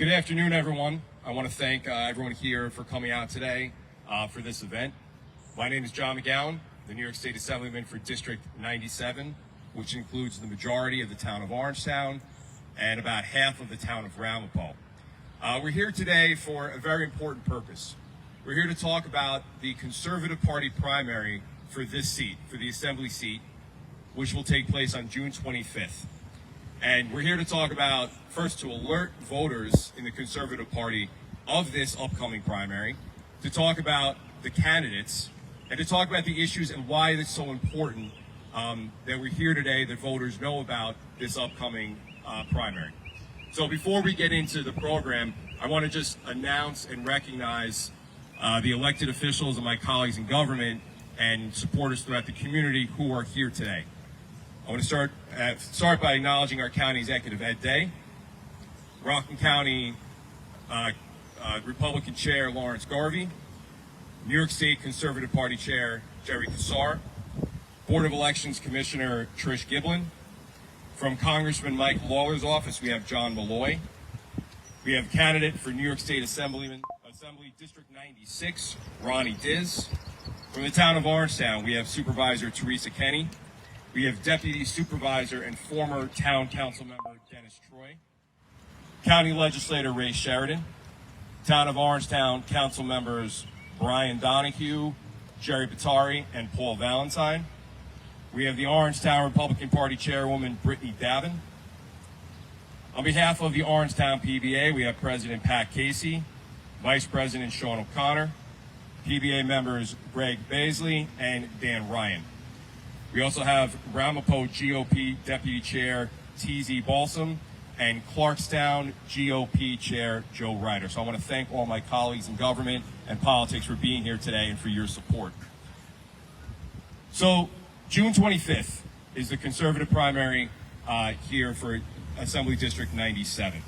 Good afternoon, everyone. I want to thank everyone here for coming out today for this event. My name is John McGowan, the New York State Assemblyman for District 97, which includes the majority of the town of Orangetown and about half of the town of Ramapo. We're here today for a very important purpose. We're here to talk about the Conservative Party primary for this seat, for the Assembly seat, which will take place on June 25th. And we're here to talk about, first, to alert voters in the Conservative Party of this upcoming primary, to talk about the candidates, and to talk about the issues and why it's so important that we're here today, that voters know about this upcoming primary. So before we get into the program, I want to just announce and recognize the elected officials and my colleagues in government and supporters throughout the community who are here today. I want to start by acknowledging our County Executive Ed Day, Rockland County Republican Chair Lawrence Garvey, New York State Conservative Party Chair Jerry Kassar, Board of Elections Commissioner Trish Giblin. From Congressman Mike Lawler's office, we have John Malloy. We have candidate for New York State Assembly District 96, Ronnie Diz. From the town of Orangetown, we have Supervisor Teresa Kenny. We have Deputy Supervisor and former Town Council member Dennis Troy. County Legislator Ray Sheridan. Town of Orangetown Council members Brian Donahue, Jerry Batari, and Paul Valentine. We have the Orangetown Republican Party Chairwoman Brittany Davin. On behalf of the Orangetown PBA, we have President Pat Casey, Vice President Sean O'Connor, PBA members Greg Baisley and Dan Ryan. We also have Ramapo GOP Deputy Chair T.Z. Balsam and Clarkstown GOP Chair Joe Ryder. So I want to thank all my colleagues in government and politics for being here today and for your support. So June 25th is the Conservative primary here for Assembly District 97.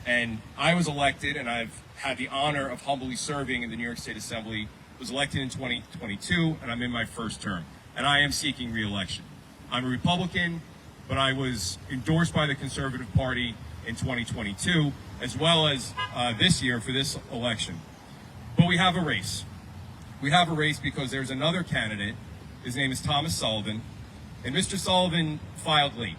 And I was elected, and I've had the honor of humbly serving in the New York State Assembly. Was elected in 2022, and I'm in my first term. And I am seeking re-election. I'm a Republican, but I was endorsed by the Conservative Party in 2022, as well as this year for this election. But we have a race. We have a race because there's another candidate. His name is Thomas Sullivan, and Mr. Sullivan filed late.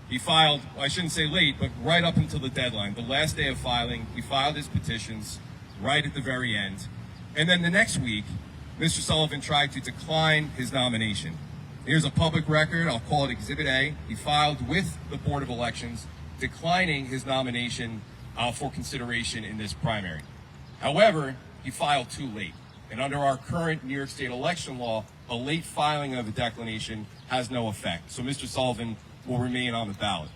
He filed, well, I shouldn't say late, but right up until the deadline. The last day of filing, he filed his petitions right at the very end. And then the next week, Mr. Sullivan tried to decline his nomination. Here's a public record, I'll call it Exhibit A. He filed with the Board of Elections, declining his nomination for consideration in this primary. However, he filed too late. And under our current New York State election law, a late filing of a declination has no effect. So Mr. Sullivan will remain on the ballot.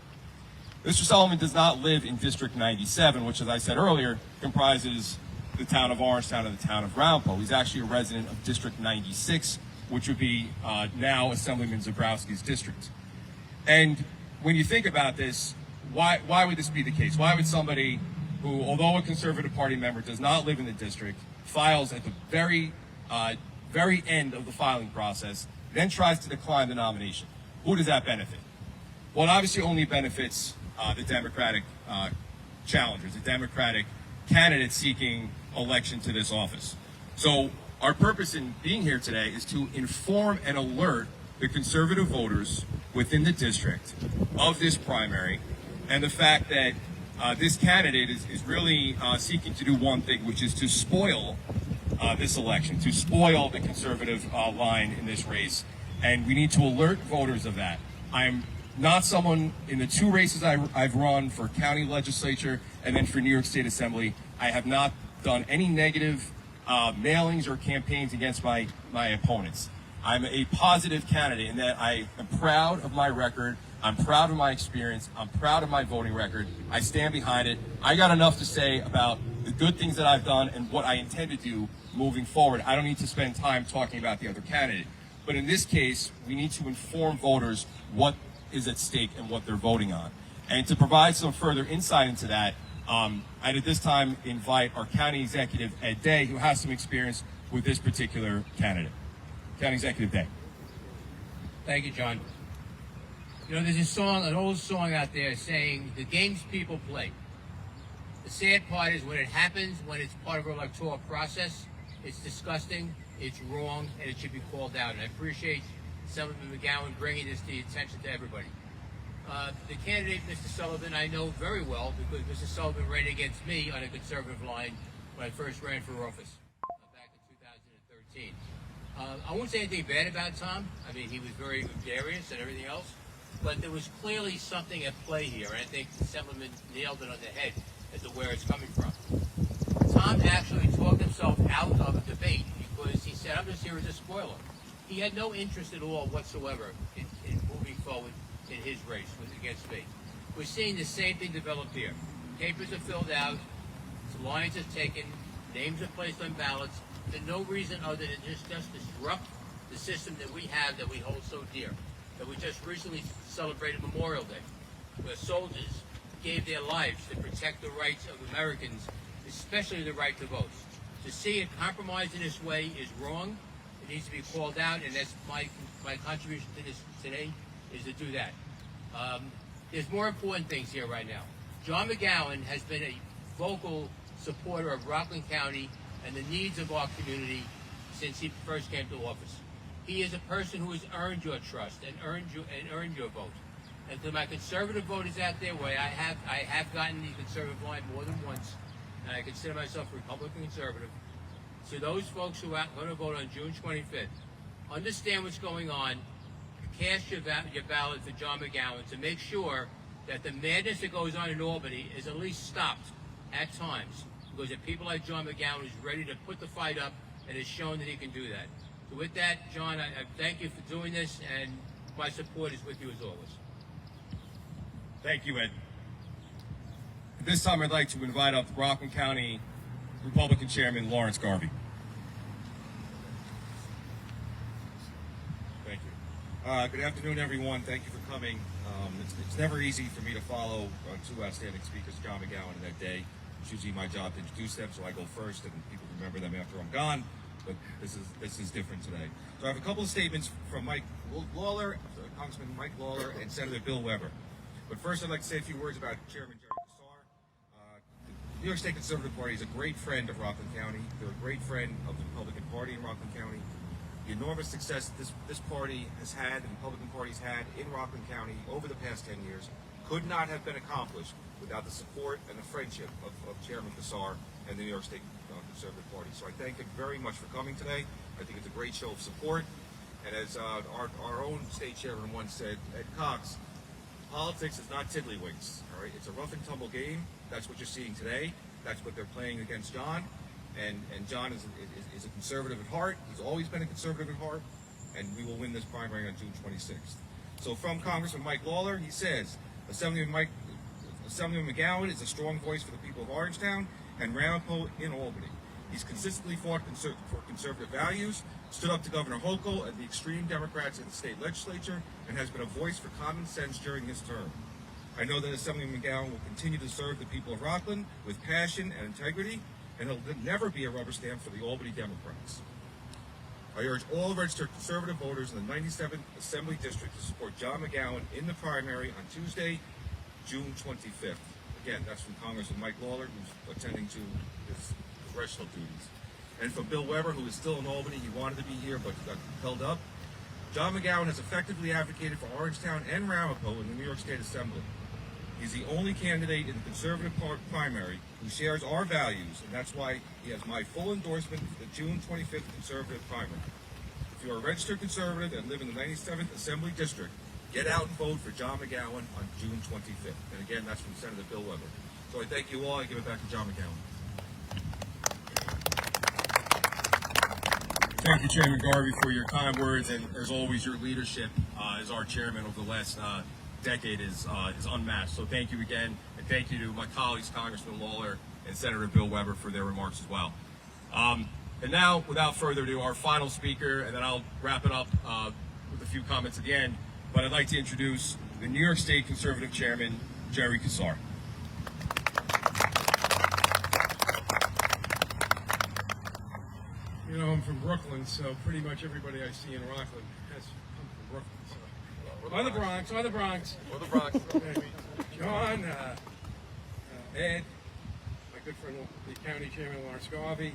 Mr. Sullivan does not live in District 97, which, as I said earlier, comprises the town of Orangetown and the town of Ramapo. He's actually a resident of District 96, which would be now Assemblyman Zabrowski's district. And when you think about this, why would this be the case? Why would somebody who, although a Conservative Party member, does not live in the district, files at the very end of the filing process, then tries to decline the nomination? Who does that benefit? Well, it obviously only benefits the Democratic challengers, the Democratic candidates seeking election to this office. So our purpose in being here today is to inform and alert the Conservative voters within the district of this primary and the fact that this candidate is really seeking to do one thing, which is to spoil this election, to spoil the Conservative line in this race. And we need to alert voters of that. I'm not someone, in the two races I've run for county legislature and then for New York State Assembly, I have not done any negative mailings or campaigns against my opponents. I'm a positive candidate in that I am proud of my record. I'm proud of my experience. I'm proud of my voting record. I stand behind it. I got enough to say about the good things that I've done and what I intend to do moving forward. I don't need to spend time talking about the other candidate. But in this case, we need to inform voters what is at stake and what they're voting on. And to provide some further insight into that, I'd at this time invite our County Executive, Ed Day, who has some experience with this particular candidate. County Executive Day. Thank you, John. You know, there's a song, an old song out there saying, the games people play. The sad part is when it happens, when it's part of our electoral process, it's disgusting, it's wrong, and it should be called out. And I appreciate Senator McGowan bringing this to the attention to everybody. The candidate, Mr. Sullivan, I know very well because Mr. Sullivan ran against me on a conservative line when I first ran for office back in 2013. I won't say anything bad about Tom. I mean, he was very gregarious and everything else, but there was clearly something at play here, and I think the Senator nailed it on the head as to where it's coming from. Tom actually talked himself out of a debate because he said, I'm just here as a spoiler. He had no interest at all whatsoever in moving forward in his race against me. We're seeing the same thing develop here. Papers are filled out, lines are taken, names are placed on ballots, for no reason other than just disrupt the system that we have that we hold so dear. That we just recently celebrated Memorial Day, where soldiers gave their lives to protect the rights of Americans, especially the right to vote. To see it compromised in this way is wrong. It needs to be called out, and that's my contribution to this today, is to do that. There's more important things here right now. John McGowan has been a vocal supporter of Rockland County and the needs of our community since he first came to office. He is a person who has earned your trust and earned your vote. And to my conservative voters out there, where I have gotten the conservative line more than once, and I consider myself Republican conservative. To those folks who are going to vote on June 25th, understand what's going on. Cast your ballot for John McGowan to make sure that the madness that goes on in Albany is at least stopped at times, because of people like John McGowan is ready to put the fight up and has shown that he can do that. So with that, John, I thank you for doing this, and my support is with you as always. Thank you, Ed. At this time, I'd like to invite up Rockland County Republican Chairman Lawrence Garvey. Thank you. Good afternoon, everyone. Thank you for coming. It's never easy for me to follow two outstanding speakers, John McGowan, that day. It's usually my job to introduce them, so I go first, and people remember them after I'm gone. But this is different today. So I have a couple of statements from Congressman Mike Lawler, and Senator Bill Weber. But first, I'd like to say a few words about Chairman Jerry Cassar. The New York State Conservative Party is a great friend of Rockland County. They're a great friend of the Republican Party in Rockland County. The enormous success this party has had, and the Republican Party's had in Rockland County over the past 10 years, could not have been accomplished without the support and the friendship of Chairman Cassar and the New York State Conservative Party. So I thank him very much for coming today. I think it's a great show of support. And as our own state chairman once said, Ed Cox, politics is not tiddlywinks. All right, it's a rough and tumble game. That's what you're seeing today. That's what they're playing against John. And John is a conservative at heart. He's always been a conservative at heart. And we will win this primary on June 26th. So from Congressman Mike Lawler, he says, Assemblyman McGowan is a strong voice for the people of Orangetown and Ramapo in Albany. He's consistently fought for conservative values, stood up to Governor Hochul and the extreme Democrats in the state legislature, and has been a voice for common sense during his term. I know that Assemblyman McGowan will continue to serve the people of Rockland with passion and integrity, and he'll never be a rubber stamp for the Albany Democrats. I urge all registered conservative voters in the 97th Assembly District to support John McGowan in the primary on Tuesday, June 25th. Again, that's from Congressman Mike Lawler, who's attending to his congressional duties. And from Bill Weber, who is still in Albany. He wanted to be here, but got held up. John McGowan has effectively advocated for Orangetown and Ramapo in the New York State Assembly. He's the only candidate in the conservative primary who shares our values, and that's why he has my full endorsement for the June 25th conservative primary. If you're a registered conservative and live in the 97th Assembly District, get out and vote for John McGowan on June 25th. And again, that's from Senator Bill Weber. So I thank you all. I give it back to John McGowan. Thank you, Chairman Garvey, for your kind words, and as always, your leadership as our chairman over the last decade is unmatched. So thank you again, and thank you to my colleagues, Congressman Lawler and Senator Bill Weber, for their remarks as well. And now, without further ado, our final speaker, and then I'll wrap it up with a few comments at the end. But I'd like to introduce the New York State Conservative Chairman, Jerry Cassar. You know, I'm from Brooklyn, so pretty much everybody I see in Rockland has come from Brooklyn. So. Or the Bronx. Or the Bronx. John, Ed, good friend, the county chairman, Lawrence Garvey.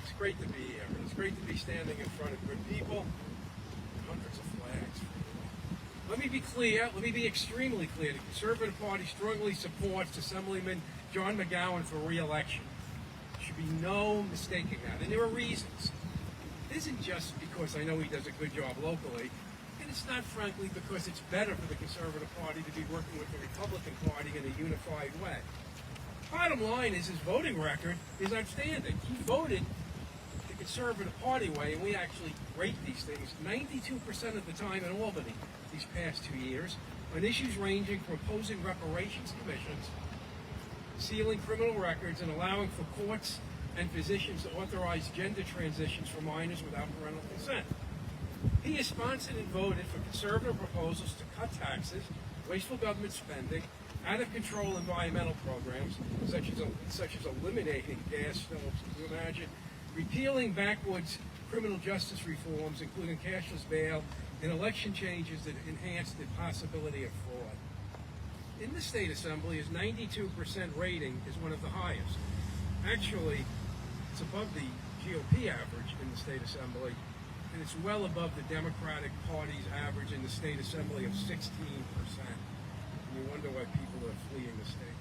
It's great to be here. It's great to be standing in front of good people, hundreds of flags. Let me be clear, let me be extremely clear. The Conservative Party strongly supports Assemblyman John McGowan for re-election. There should be no mistaking that. And there are reasons. It isn't just because I know he does a good job locally, and it's not, frankly, because it's better for the Conservative Party to be working with the Republican Party in a unified way. Bottom line is his voting record is outstanding. He voted the Conservative Party way, and we actually rate these things 92% of the time in Albany these past 2 years on issues ranging from opposing reparations commissions, sealing criminal records, and allowing for courts and physicians to authorize gender transitions for minors without parental consent. He has sponsored and voted for conservative proposals to cut taxes, wasteful government spending, out-of-control environmental programs, such as eliminating gas stoves, can you imagine, repealing backwoods criminal justice reforms, including cashless bail, and election changes that enhance the possibility of fraud. In the State Assembly, his 92% rating is one of the highest. Actually, it's above the GOP average in the State Assembly, and it's well above the Democratic Party's average in the State Assembly of 16%. And you wonder why people are fleeing the state.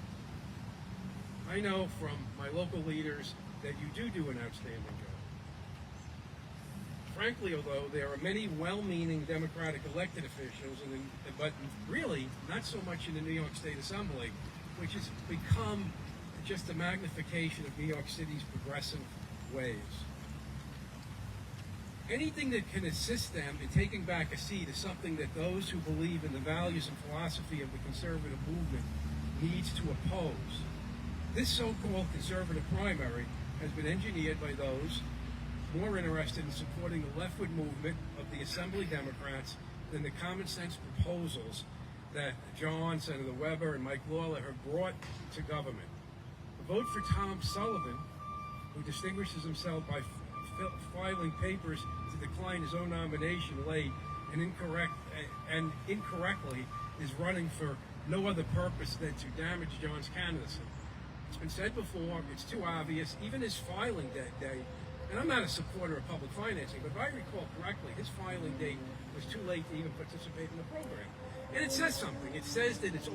I know from my local leaders that you do an outstanding job. Frankly, although there are many well-meaning Democratic elected officials, but really not so much in the New York State Assembly, which has become just a magnification of New York City's progressive ways. Anything that can assist them in taking back a seat is something that those who believe in the values and philosophy of the conservative movement needs to oppose. This so-called conservative primary has been engineered by those more interested in supporting the leftward movement of the Assembly Democrats than the common sense proposals that John, Senator Weber, and Mike Lawler have brought to government. The vote for Tom Sullivan, who distinguishes himself by filing papers to decline his own nomination late and incorrectly, is running for no other purpose than to damage John's candidacy. It's been said before, it's too obvious, even his filing day, and I'm not a supporter of public financing, but if I recall correctly, his filing date was too late to even participate in the program. And it says something. It says that it's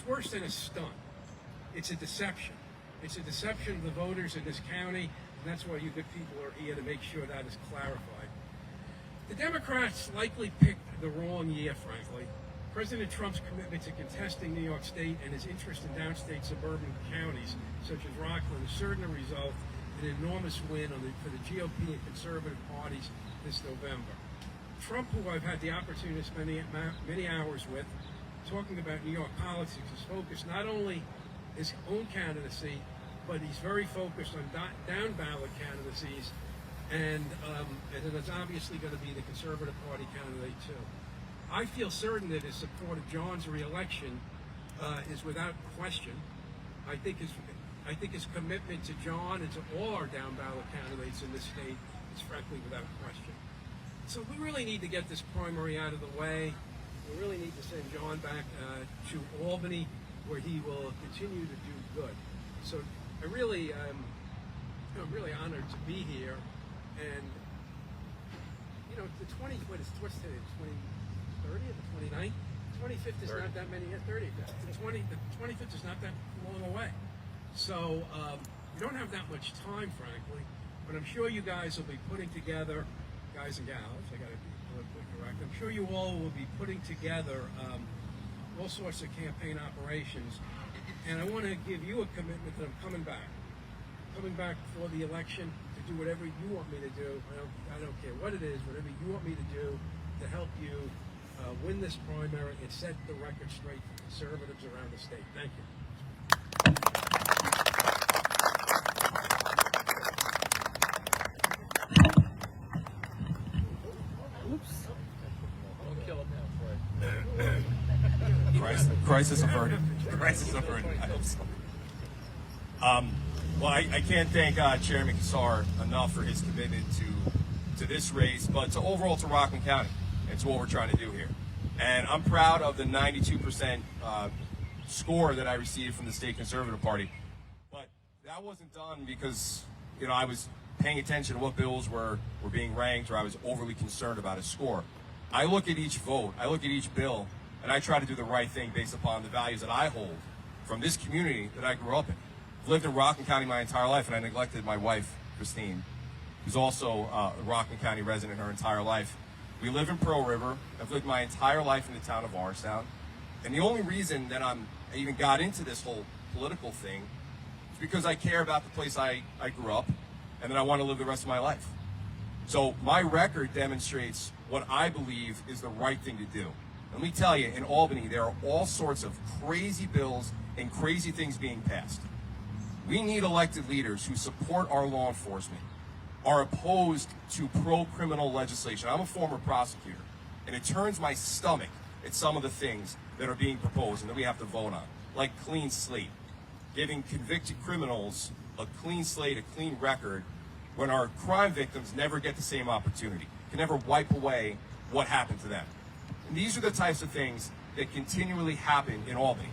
worse than a stunt. It's a deception. It's a deception of the voters in this county, and that's why you good people are here to make sure that is clarified. The Democrats likely picked the wrong year, frankly. President Trump's commitment to contesting New York State and his interest in downstate suburban counties, such as Rockland, is certain to result in an enormous win for the GOP and conservative parties this November. Trump, who I've had the opportunity to spend many hours with, talking about New York politics, is focused not only his own candidacy, but he's very focused on down-ballot candidacies, and it's obviously going to be the Conservative Party candidate too. I feel certain that his support of John's re-election is without question. I think his commitment to John and to all our down-ballot candidates in this state is frankly without question. So we really need to get this primary out of the way. We really need to send John back to Albany, where he will continue to do good. So I'm really honored to be here. And the 20, what's today? The 30th, the 29th? 25th is 30. Not that many. 30th. The 25th is not that long away. So we don't have that much time, frankly. But I'm sure you guys will be putting together, guys and gals, I got to be politically correct. I'm sure you all will be putting together all sorts of campaign operations. And I want to give you a commitment that I'm coming back for the election to do whatever you want me to do. I don't care what it is, whatever you want me to do to help you win this primary and set the record straight for conservatives around the state. Thank you. Oops. Don't kill him now, Fred. Crisis averted. Crisis averted. I hope so. Well, I can't thank Chairman Kassar enough for his commitment to this race, but to overall to Rockland County. It's what we're trying to do here. And I'm proud of the 92% score that I received from the state Conservative Party. But that wasn't done because, I was paying attention to what bills were being ranked, or I was overly concerned about a score. I look at each vote, I look at each bill, and I try to do the right thing based upon the values that I hold from this community that I grew up in. I've lived in Rockland County my entire life, and I neglected my wife, Christine, who's also a Rockland County resident her entire life. We live in Pearl River. I've lived my entire life in the town of Orangetown. And the only reason that I even got into this whole political thing is because I care about the place I grew up, and that I want to live the rest of my life. So my record demonstrates what I believe is the right thing to do. Let me tell you, in Albany, there are all sorts of crazy bills and crazy things being passed. We need elected leaders who support our law enforcement, are opposed to pro-criminal legislation. I'm a former prosecutor, and it turns my stomach at some of the things that are being proposed and that we have to vote on, like clean slate, giving convicted criminals a clean slate, a clean record, when our crime victims never get the same opportunity, can never wipe away what happened to them. And these are the types of things that continually happen in Albany.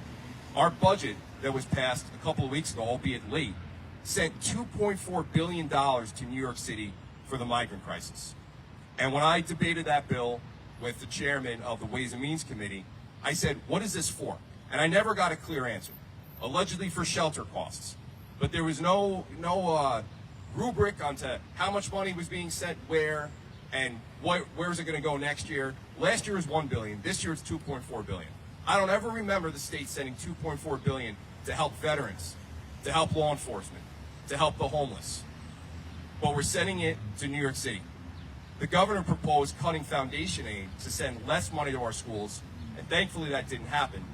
Our budget that was passed a couple of weeks ago, albeit late, sent $2.4 billion to New York City for the migrant crisis. And when I debated that bill with the chairman of the Ways and Means Committee, I said, what is this for? And I never got a clear answer. Allegedly for shelter costs. But there was no rubric onto how much money was being sent where, and where's it going to go next year. Last year was $1 billion. This year it's $2.4 billion. I don't ever remember the state sending $2.4 billion to help veterans, to help law enforcement, to help the homeless. But we're sending it to New York City. The governor proposed cutting foundation aid to send less money to our schools, and thankfully that didn't happen.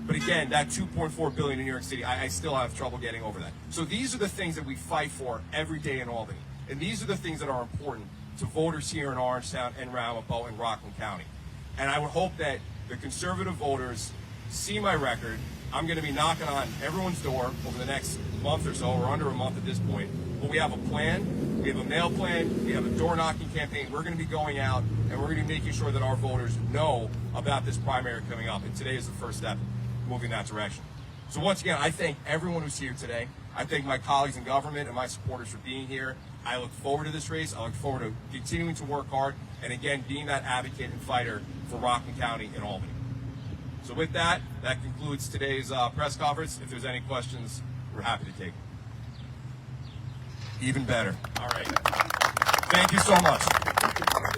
But again, that $2.4 billion in New York City, I still have trouble getting over that. So these are the things that we fight for every day in Albany. And these are the things that are important to voters here in Orangetown and Ramapo and Rockland County. And I would hope that the conservative voters see my record. I'm going to be knocking on everyone's door over the next month or so, or under a month at this point. But we have a plan. We have a mail plan. We have a door-knocking campaign. We're going to be going out, and we're going to be making sure that our voters know about this primary coming up. And today is the first step moving that direction. So once again, I thank everyone who's here today. I thank my colleagues in government and my supporters for being here. I look forward to this race. I look forward to continuing to work hard, and again, being that advocate and fighter for Rockland County and Albany. So with that, that concludes today's press conference. If there's any questions, we're happy to take them. Even better. All right. Thank you so much.